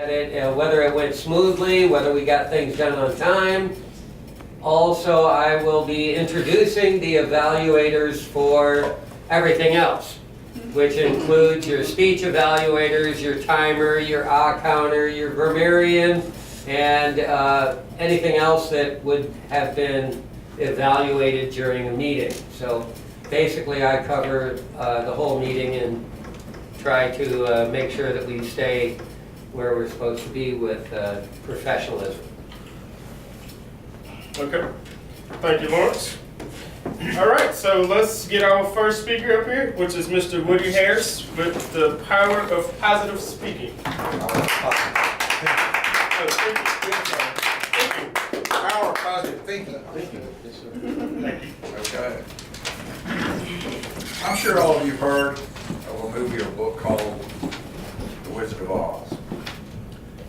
Whether it went smoothly, whether we got things done on time. Also, I will be introducing the evaluators for everything else, which includes your speech evaluators, your timer, your ah counter, your grammarian, and anything else that would have been evaluated during a meeting. So basically I cover the whole meeting and try to make sure that we stay where we're supposed to be with professionalism. Okay. Thank you, Lawrence. All right, so let's get our first speaker up here, which is Mr. Woody Harris with the power of positive speaking. Power of positive thinking. Thank you. Okay. I'm sure all of you heard of a movie or book called The Wizard of Oz.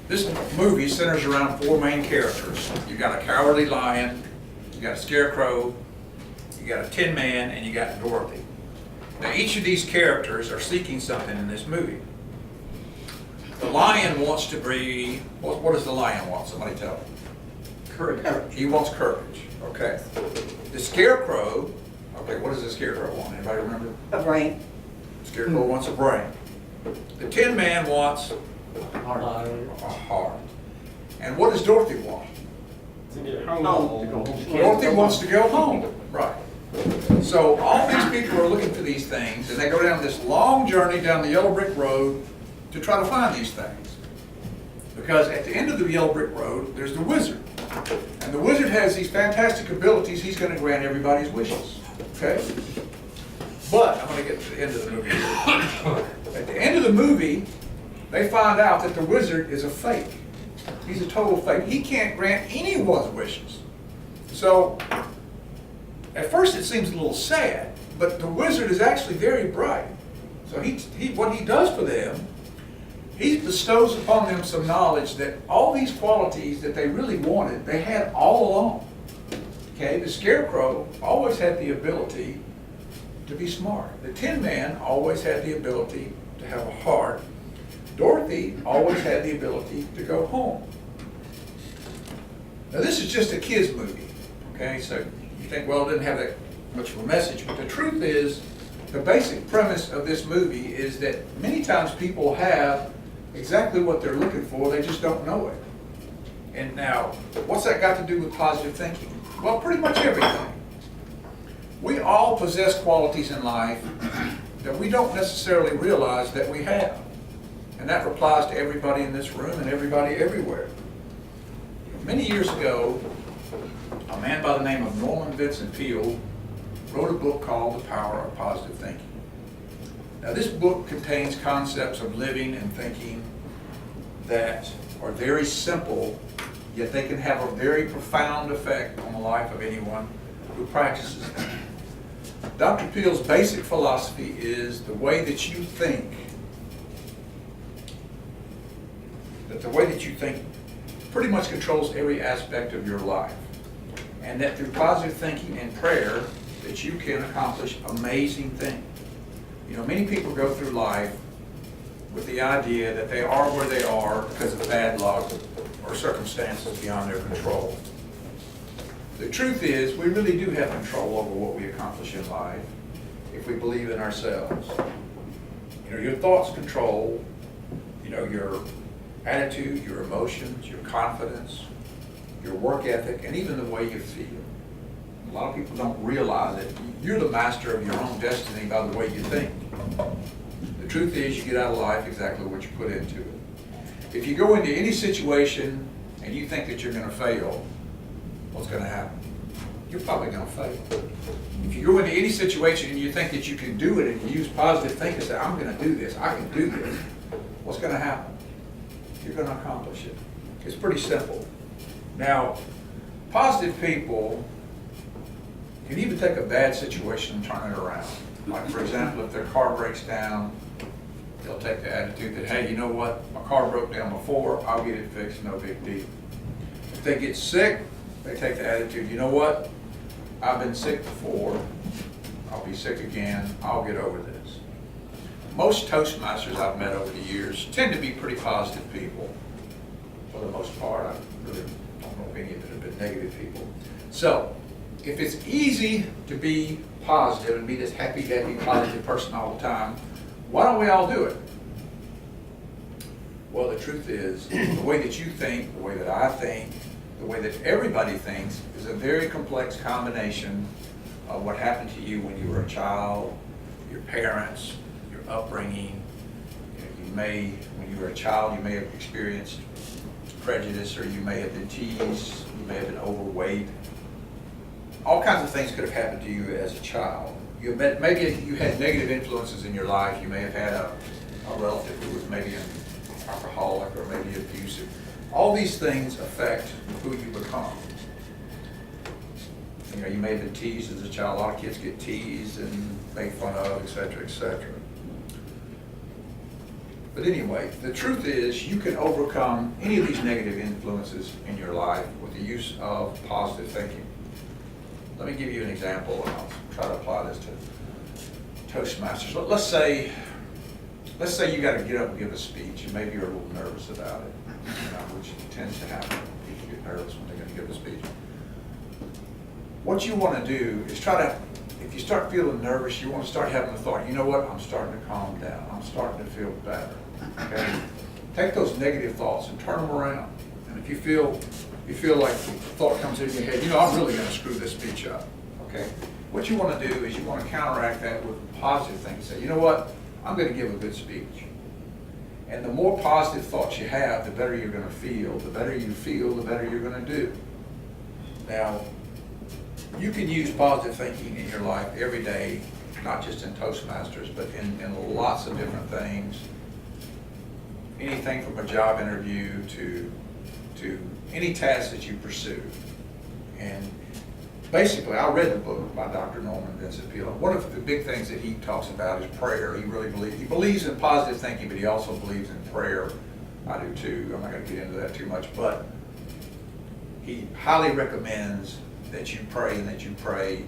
This movie centers around four main characters. You've got a cowardly lion, you got a scarecrow, you got a tin man, and you got Dorothy. Now each of these characters are seeking something in this movie. The lion wants to be, what does the lion want? Somebody tell me. Courage. He wants courage. Okay. The scarecrow, okay, what does the scarecrow want? Anybody remember? A brain. The scarecrow wants a brain. The tin man wants a Heart. heart. And what does Dorothy want? To get Home. home. Dorothy wants to go home. Right. So all these people are looking for these things, and they go down this long journey down the yellow brick road to try to find these things. Because at the end of the yellow brick road, there's the wizard. And the wizard has these fantastic abilities. He's going to grant everybody's wishes. Okay? But I'm going to get to the end of the movie. At the end of the movie, they find out that the wizard is a fake. He's a total fake. He can't grant anyone's wishes. So, at first it seems a little sad, but the wizard is actually very bright. So what he does for them, he bestows upon them some knowledge that all these qualities that they really wanted, they had all along. Okay, the scarecrow always had the ability to be smart. The tin man always had the ability to have a heart. Dorothy always had the ability to go home. Now this is just a kid's movie, okay? So you think, well, it didn't have that much of a message, but the truth is, the basic premise of this movie is that many times people have exactly what they're looking for, they just don't know it. And now, what's that got to do with positive thinking? Well, pretty much everything. We all possess qualities in life that we don't necessarily realize that we have. And that applies to everybody in this room and everybody everywhere. Many years ago, a man by the name of Norman Vincent Peale wrote a book called The Power of Positive Thinking. Now this book contains concepts of living and thinking that are very simple, yet they can have a very profound effect on the life of anyone who practices them. Dr. Peale's basic philosophy is the way that you think, pretty much controls every aspect of your life. And that through positive thinking and prayer, that you can accomplish amazing things. You know, many people go through life with the idea that they are where they are because of bad luck or circumstances beyond their control. The truth is, we really do have control over what we accomplish in life if we believe in ourselves. You know, your thoughts control, you know, your attitude, your emotions, your confidence, your work ethic, and even the way you feel. A lot of people don't realize that you're the master of your own destiny by the way you think. The truth is, you get out of life exactly what you put into it. If you go into any situation and you think that you're going to fail, what's going to happen? You're probably going to fail. If you go into any situation and you think that you can do it and you use positive thinking and say, I'm going to do this, I can do this, what's going to happen? You're going to accomplish it. It's pretty simple. Now, positive people can even take a bad situation and turn it around. Like, for example, if their car breaks down, they'll take the attitude that, hey, you know what? My car broke down before, I'll get it fixed, no big deal. If they get sick, they take the attitude, you know what? I've been sick before, I'll be sick again, I'll get over this. Most Toastmasters I've met over the years tend to be pretty positive people. for the most part. I really don't know if any of it have been negative people. So, if it's easy to be positive and be this happy-go-lucky, positive person all the time, why don't we all do it? Well, the truth is, the way that you think, the way that I think, the way that everybody thinks is a very complex combination of what happened to you when you were a child, your parents, your upbringing. When you were a child, you may have experienced prejudice, or you may have been teased, you may have been overweight. All kinds of things could have happened to you as a child. Maybe you had negative influences in your life. You may have had a relative who was maybe an alcoholic or maybe abusive. All these things affect who you become. You know, you may have been teased as a child. A lot of kids get teased and made fun of, etc., etc. But anyway, the truth is you can overcome any of these negative influences in your life with the use of positive thinking. Let me give you an example, and I'll try to apply this to Toastmasters. Let's say you got to get up and give a speech, and maybe you're a little nervous about it, which tends to happen. People get nervous when they're going to give a speech. What you want to do is if you start feeling nervous, you want to start having the thought, you know what, I'm starting to calm down. I'm starting to feel better. Okay? Take those negative thoughts and turn them around. And if you feel like the thought comes into your head, you know, I'm really going to screw this speech up. Okay? What you want to do is you want to counteract that with positive things. Say, you know what, I'm going to give a good speech. And the more positive thoughts you have, the better you're going to feel. The better you feel, the better you're going to do. Now, you can use positive thinking in your life every day, not just in Toastmasters, but in lots of different things. Anything from a job interview to any task that you pursue. And basically, I read the book by Dr. Norman Vincent Peale. One of the big things that he talks about is prayer. He believes in positive thinking, but he also believes in prayer. I do too. I'm not going to get into that too much, but he highly recommends that you pray, and that you pray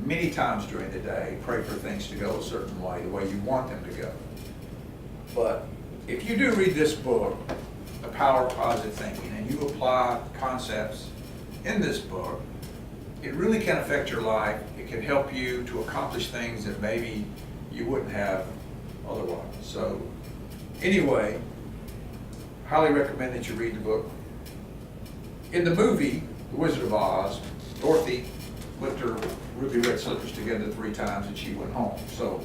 many times during the day. Pray for things to go a certain way, the way you want them to go. But if you do read this book, The Power of Positive Thinking, and you apply concepts in this book, it really can affect your life. It can help you to accomplish things that maybe you wouldn't have otherwise. So anyway, highly recommend that you read the book. In the movie, The Wizard of Oz, Dorothy whipped her ruby red slippers together 3 times and she went home. So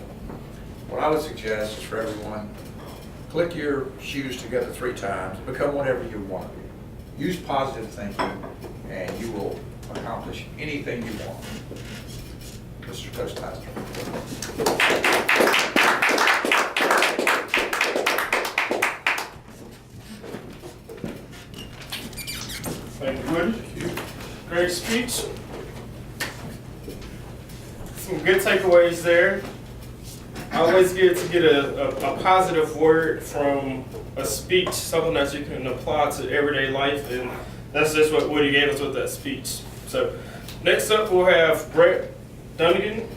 what I would suggest is for everyone, click your shoes together 3 times, become whatever you want to be. Use positive thinking and you will accomplish anything you want. Mr. Toastmaster. Thank you, Woody. Great speech. Some good takeaways there. I always get to get a positive word from a speech, something that you can apply to everyday life, and that's just what Woody gave us with that speech. So next up we'll have Brett Dunnigan.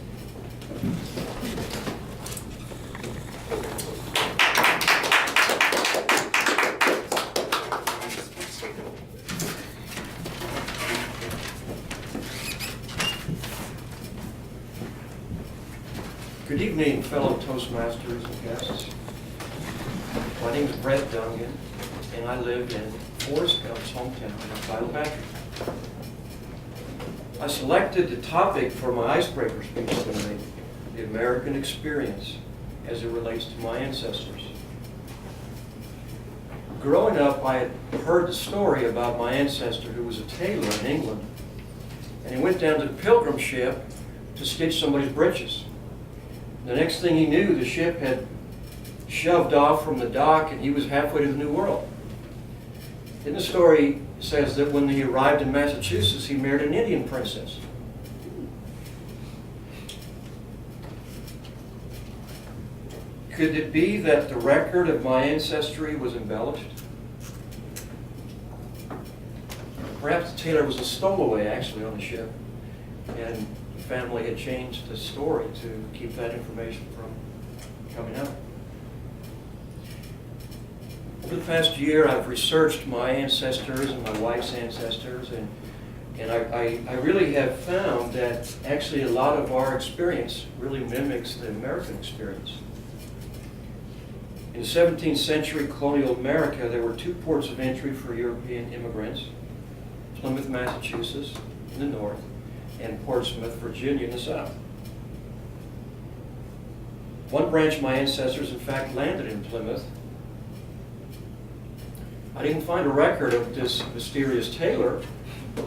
Good evening, fellow Toastmasters and guests. My name is Brett Dungan, and I live in Forrest Gump's hometown in Saddleback. I selected the topic for my icebreaker speech tonight, the American experience as it relates to my ancestors. Growing up, I had heard the story about my ancestor who was a tailor in England, and he went down to the Pilgrim ship to stitch somebody's breeches. The next thing he knew, the ship had shoved off from the dock and he was halfway to the New World. Then the story says that when he arrived in Massachusetts, he married an Indian princess. Could it be that the record of my ancestry was embellished? Perhaps the tailor was a stowaway actually on the ship, and the family had changed the story to keep that information from coming out. For the past year, I've researched my ancestors and my wife's ancestors, and I really have found that actually a lot of our experience really mimics the American experience. In the 17th century colonial America, there were two ports of entry for European immigrants: Plymouth, Massachusetts in the north, and Portsmouth, Virginia in the south. One branch of my ancestors, in fact, landed in Plymouth. I didn't find a record of this mysterious tailor,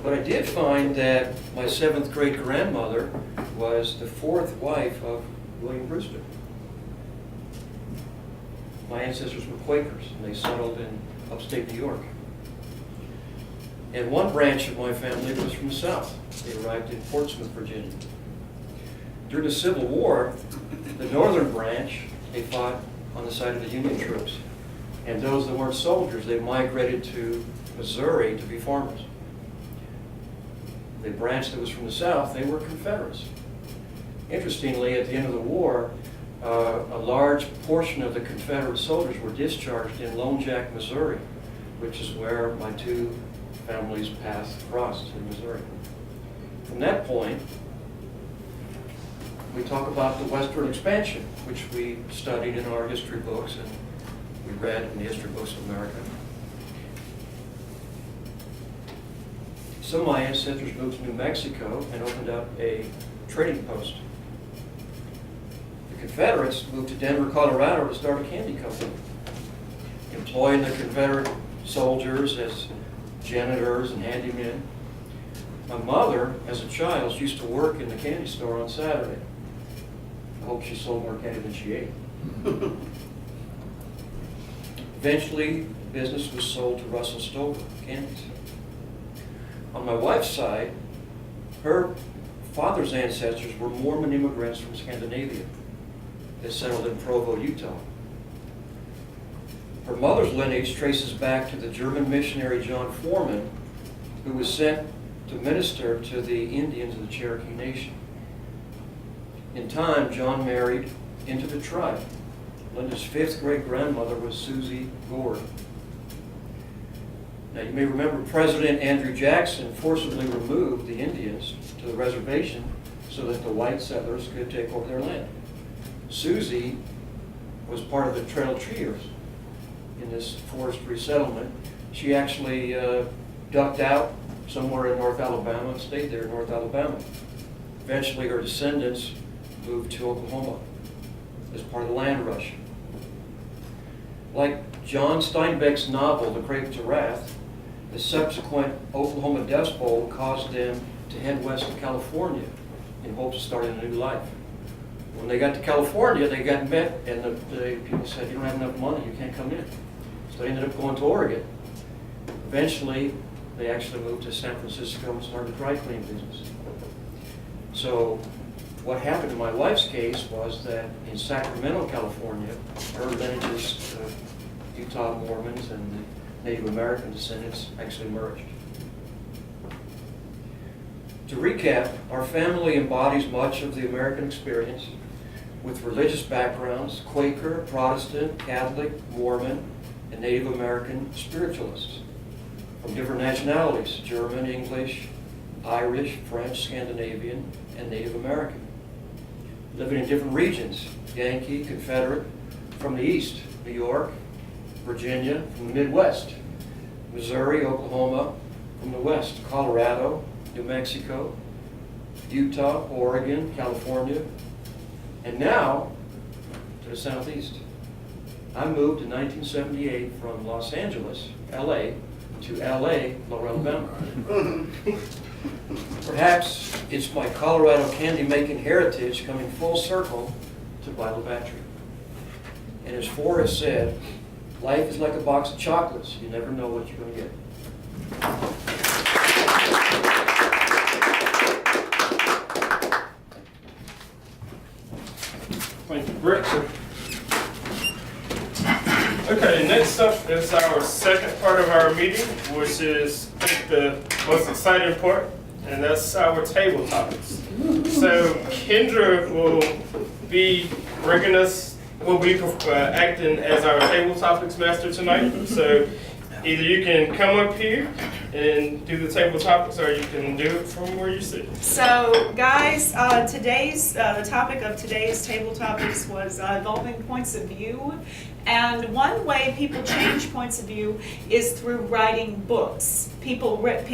but I did find that my 7th great-grandmother was the 4th wife of William Brewster. My ancestors were Quakers, and they settled in upstate New York. And one branch of my family was from the South. They arrived in Portsmouth, Virginia. During the Civil War, the northern branch, they fought on the side of the Union troops. And those that weren't soldiers, they migrated to Missouri to be farmers. The branch that was from the South, they were Confederates. Interestingly, at the end of the war, a large portion of the Confederate soldiers were discharged in Lone Jack, Missouri, which is where my two families' paths crossed in Missouri. From that point, we talk about the Western expansion, which we studied in our history books and we read in the history books of America. Some of my ancestors moved to New Mexico and opened up a trading post. The Confederates moved to Denver, Colorado to start a candy company, employing the Confederate soldiers as janitors and handymen. My mother, as a child, used to work in the candy store on Saturday. I hope she sold more candy than she ate. Eventually, the business was sold to Russell Stover Candies. On my wife's side, her father's ancestors were Mormon immigrants from Scandinavia. They settled in Provo, Utah. Her mother's lineage traces back to the German missionary John Foreman, who was sent to minister to the Indians of the Cherokee Nation. In time, John married into the tribe. Linda's 5th great-grandmother was Susie Gord. Now, you may remember President Andrew Jackson forcibly removed the Indians to the reservation so that the white settlers could take over their land. Susie was part of the Trail Treers in this forced resettlement. She actually ducked out somewhere in North Alabama and stayed there in North Alabama. Eventually, her descendants moved to Oklahoma as part of the land rush. Like John Steinbeck's novel, The Grapes of Wrath, the subsequent Oklahoma Dust Bowl caused them to head west to California in hopes of starting a new life. When they got to California, they got met, and the people said, "You don't have enough money, you can't come in." So they ended up going to Oregon. Eventually, they actually moved to San Francisco and started a dry cleaning business. So what happened in my wife's case was that in Sacramento, California, her lineages of Utah Mormons and the Native American descendants actually merged. To recap, our family embodies much of the American experience with religious backgrounds: Quaker, Protestant, Catholic, Mormon, and Native American spiritualists from different nationalities: German, English, Irish, French, Scandinavian, and Native American. Living in different regions: Yankee, Confederate, from the East, New York, Virginia, from the Midwest, Missouri, Oklahoma, from the West, Colorado, New Mexico, Utah, Oregon, California, and now to the Southeast. I moved in 1978 from Los Angeles, LA, to LA, Lower Alabama. Perhaps it's my Colorado candy-making heritage coming full circle to Bible Bantry. And as Forrest said, life is like a box of chocolates. You never know what you're going to get. Thank you, Britt. Okay, next up is our second part of our meeting, which is, I think, the most exciting part, and that's our table topics. So Kendra will be bringing us will be acting as our table topics master tonight. So either you can come up here and do the table topics, or you can do it from where you sit. So, guys, the topic of today's table topics was evolving points of view. And one way people change points of view is through writing books. People write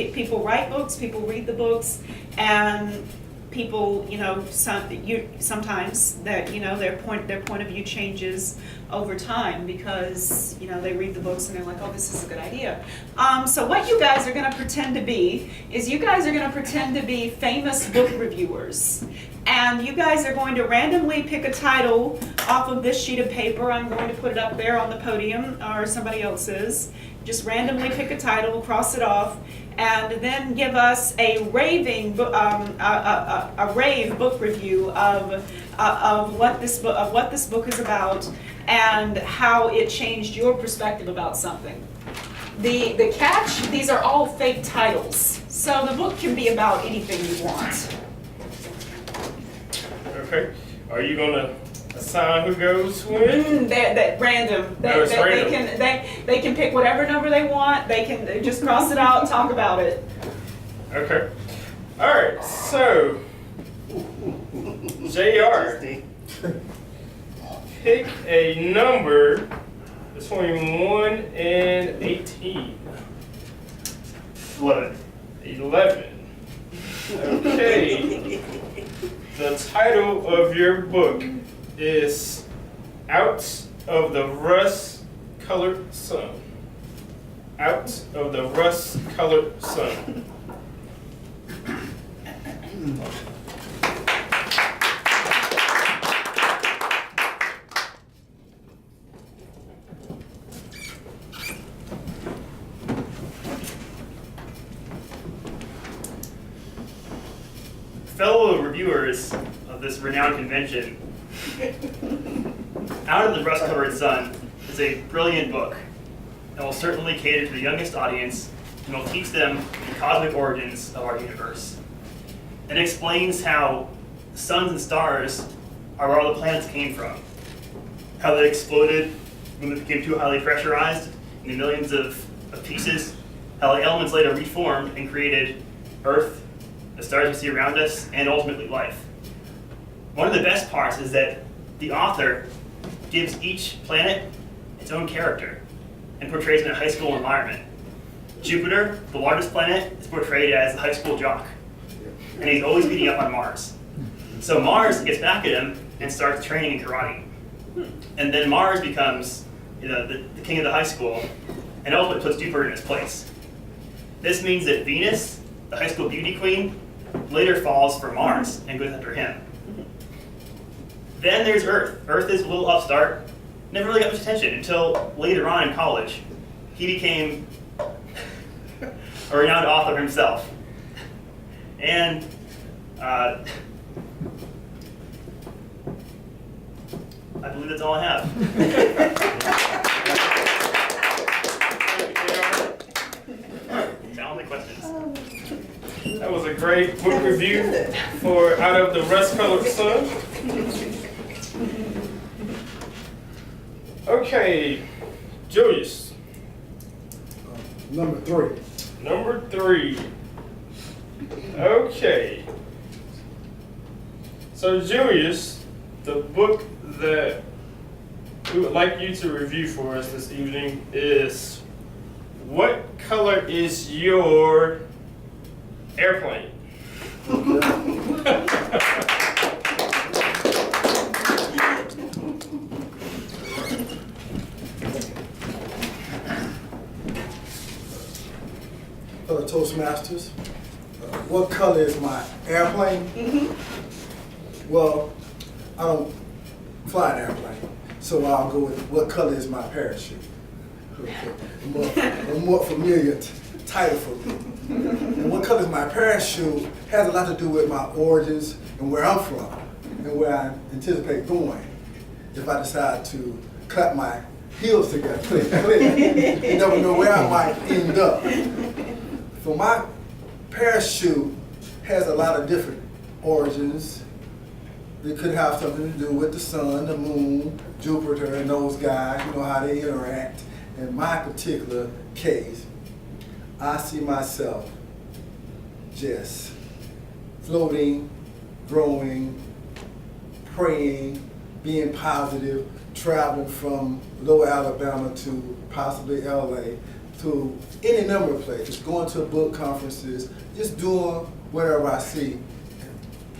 books, people read the books, and people, sometimes that their point of view changes over time because they read the books and they're like, oh, this is a good idea. So what you guys are going to pretend to be is you guys are going to pretend to be famous book reviewers. And you guys are going to randomly pick a title off of this sheet of paper. I'm going to put it up there on the podium, or somebody else is. Just randomly pick a title, cross it off, and then give us a rave book review of what this book is about and how it changed your perspective about something. The catch: these are all fake titles, so the book can be about anything you want. Okay. Are you gonna assign who goes when? They're random. It's random. They can pick whatever number they want. They can just cross it out and talk about it. Okay. All right. So, JR, pick a number between 1 and 18. 11. 11. Okay. The title of your book is Out of the Rust-Colored Sun. Out of the Rust-Colored Sun. Fellow reviewers of this renowned convention, Out of the Rust-Colored Sun is a brilliant book that will certainly cater to the youngest audience and will teach them the cosmic origins of our universe. It explains how suns and stars are where all the planets came from, how they exploded when they became too highly pressurized into millions of pieces, how the elements later reformed and created Earth, the stars we see around us, and ultimately life. One of the best parts is that the author gives each planet its own character and portrays it in a high school environment. Jupiter, the largest planet, is portrayed as a high school jock, and he's always beating up on Mars. So Mars gets back at him and starts training in karate. And then Mars becomes the king of the high school, and ultimately puts Jupiter in his place. This means that Venus, the high school beauty queen, later falls for Mars and goes after him. Then there's Earth. Earth is a little upstart, never really got much attention until later on in college. He became a renowned author himself. And I believe that's all I have. Now the questions. That was a great book review for Out of the Rust-Colored Sun. Okay, Julius. Number 3. Number 3. Okay. So Julius, the book that we would like you to review for us this evening is What Color is Your Airplane? For the Toastmasters, what color is my airplane? Well, I don't fly an airplane, so I'll go with what color is my parachute. Okay. A more familiar title for me. And what color is my parachute has a lot to do with my origins and where I'm from and where I anticipate going. If I decide to clap my heels together, you never know where I might end up. So my parachute has a lot of different origins. It could have something to do with the sun, the moon, Jupiter, and those guys, you know, how they interact. In my particular case, I see myself just floating, growing, praying, being positive, traveling from Lower Alabama to possibly LA, to any number of places, going to book conferences, just doing whatever I see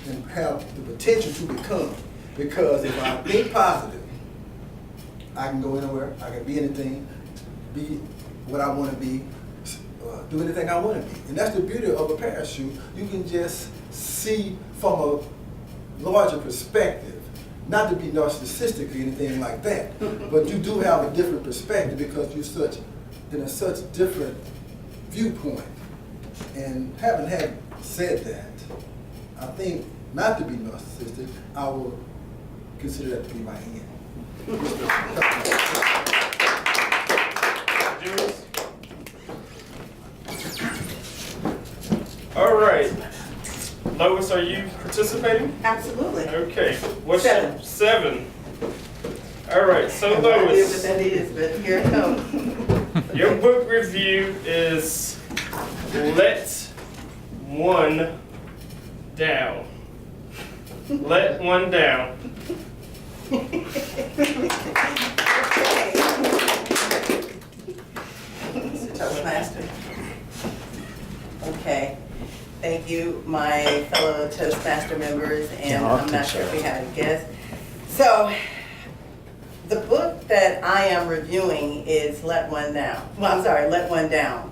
and have the potential to become. Because if I think positive, I can go anywhere, I can be anything, be what I want to be, do anything I want to be. And that's the beauty of a parachute. You can just see from a larger perspective, not to be narcissistic or anything like that, but you do have a different perspective because you're in a such different viewpoint. And having had said that, I think not to be narcissistic, I will consider that to be my end. All right. Lois, are you participating? Absolutely. Okay. What's Seven. your 7? All right. So I have no idea what Lois, that is, but here it comes. your book review is Let One Down. Let One Down. Mr. Toastmaster. Okay. Thank you, my fellow Toastmaster members, and I'm not sure if we have any guests. So, the book that I am reviewing is Let One Down. Well, I'm sorry, Let One Down.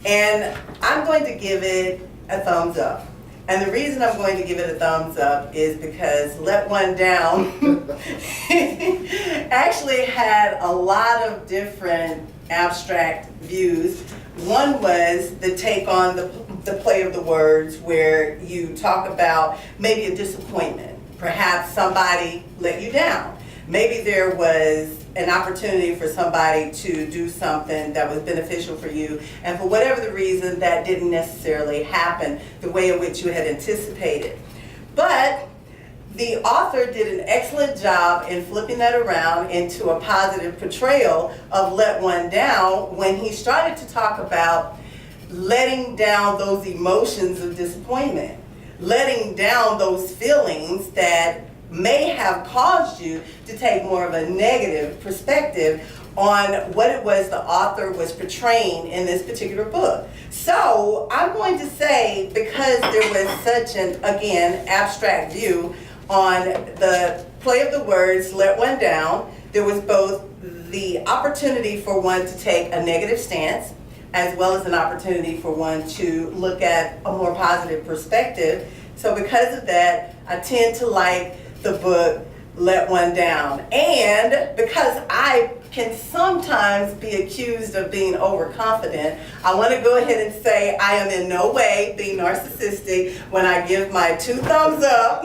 And I'm going to give it a thumbs up. And the reason I'm going to give it a thumbs up is because Let One Down actually had a lot of different abstract views. One was the take on the play of the words, where you talk about maybe a disappointment. Perhaps somebody let you down. Maybe there was an opportunity for somebody to do something that was beneficial for you, and for whatever the reason, that didn't necessarily happen the way in which you had anticipated. But the author did an excellent job in flipping that around into a positive portrayal of Let One Down when he started to talk about letting down those emotions of disappointment, letting down those feelings that may have caused you to take more of a negative perspective on what it was the author was portraying in this particular book. So I'm going to say, because there was such an, again, abstract view on the play of the words, Let One Down, there was both the opportunity for one to take a negative stance, as well as an opportunity for one to look at a more positive perspective. So because of that, I tend to like the book Let One Down. And because I can sometimes be accused of being overconfident, I want to go ahead and say I am in no way being narcissistic when I give my 2 thumbs up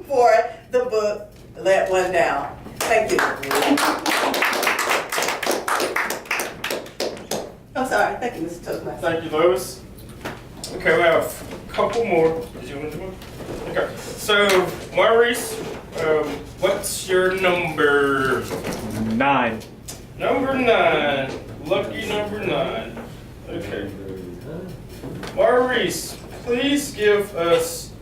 for the book Let One Down. Thank you. I'm sorry. Thank you, Mr. Toastmaster. Thank you, Lois. Okay, we have a couple more. Did you want to do one? Okay. So, Maurice, what's your number? 9. Number 9. Lucky number 9. Okay. Maurice, please give us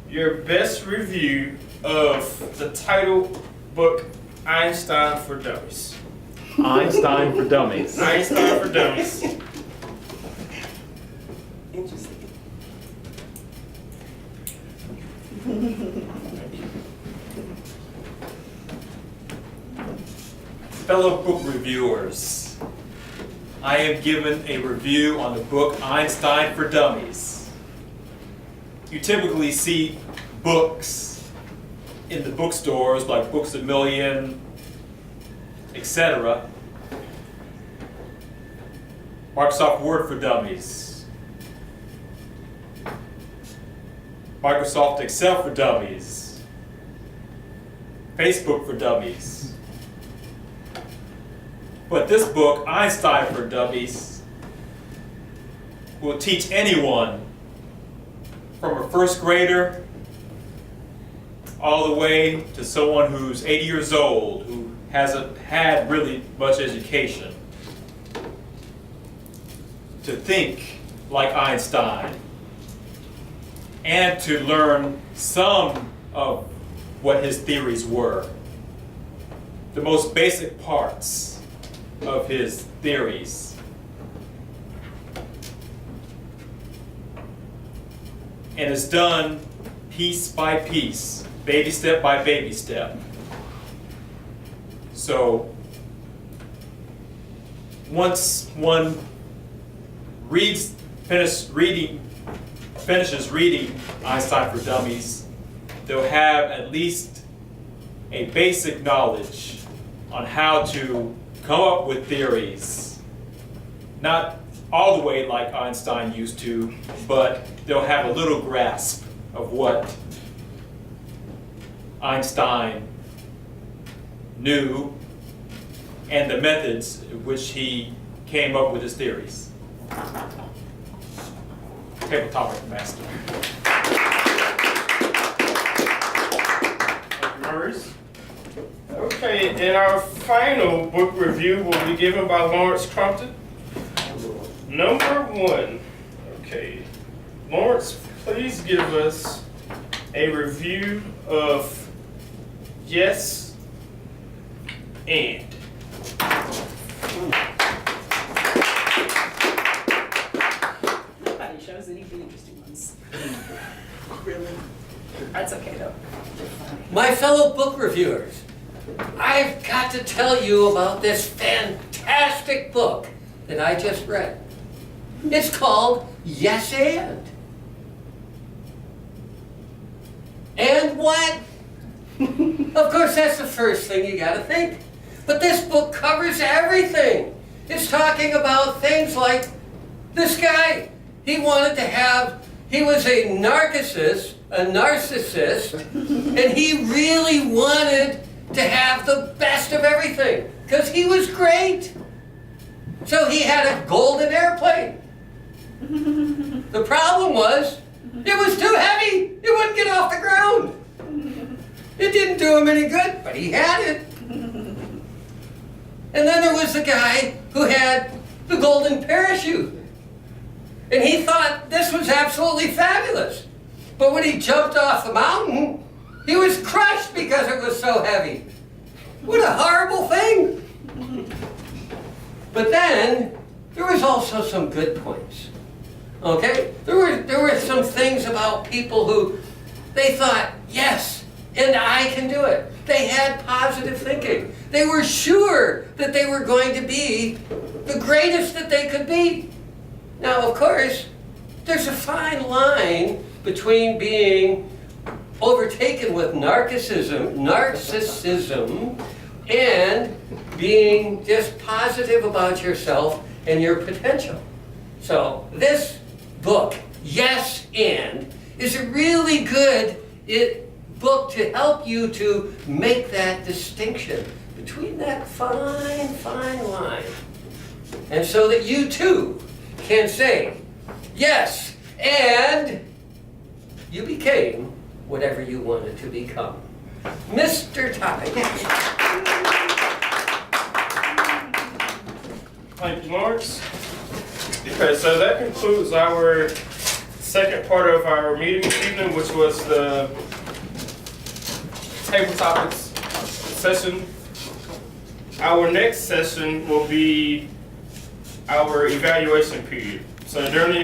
your best review of the title book Einstein for Dummies. Einstein for Dummies. Einstein for Dummies. Interesting. Fellow book reviewers, I have given a review on the book Einstein for Dummies. You typically see books in the bookstores like Books A Million, etc. Microsoft Word for Dummies, Microsoft Excel for Dummies, Facebook for Dummies. But this book, Einstein for Dummies, will teach anyone from a first grader all the way to someone who's 80 years old, who hasn't had really much education, to think like Einstein and to learn some of what his theories were. The most basic parts of his theories. And it's done piece by piece, baby step by baby step. So once one finishes reading Einstein for Dummies, they'll have at least a basic knowledge on how to come up with theories. Not all the way like Einstein used to, but they'll have a little grasp of what Einstein knew and the methods in which he came up with his theories. Table topic master. Thank you, Maurice. Okay, and our final book review will be given by Lawrence Crumpton. Number 1. Okay, Lawrence, please give us a review of Yes and. Nobody shows any of the interesting ones. Really? That's okay though. My fellow book reviewers, I've got to tell you about this fantastic book that I just read. It's called Yes and. And what? Of course, that's the first thing you gotta think. But this book covers everything. It's talking about things like this guy. He was a narcissist, and he really wanted to have the best of everything, because he was great. So he had a golden airplane. The problem was, it was too heavy. It wouldn't get off the ground. It didn't do him any good, but he had it. And then there was the guy who had the golden parachute. And he thought this was absolutely fabulous. But when he jumped off the mountain, he was crushed because it was so heavy. What a horrible thing. But then, there was also some good points. Okay? There were some things about people who, they thought, yes, and I can do it. They had positive thinking. They were sure that they were going to be the greatest that they could be. Now, of course, there's a fine line between being overtaken with narcissism and being just positive about yourself and your potential. So this book, Yes and, is a really good book to help you to make that distinction between that fine, fine line. And so that you too can say, yes, and you became whatever you wanted to become. Mr. Topic. Thank you, Lawrence. Okay, so that concludes our second part of our meeting this evening, which was the table topics session. Our next session will be our evaluation period. So during the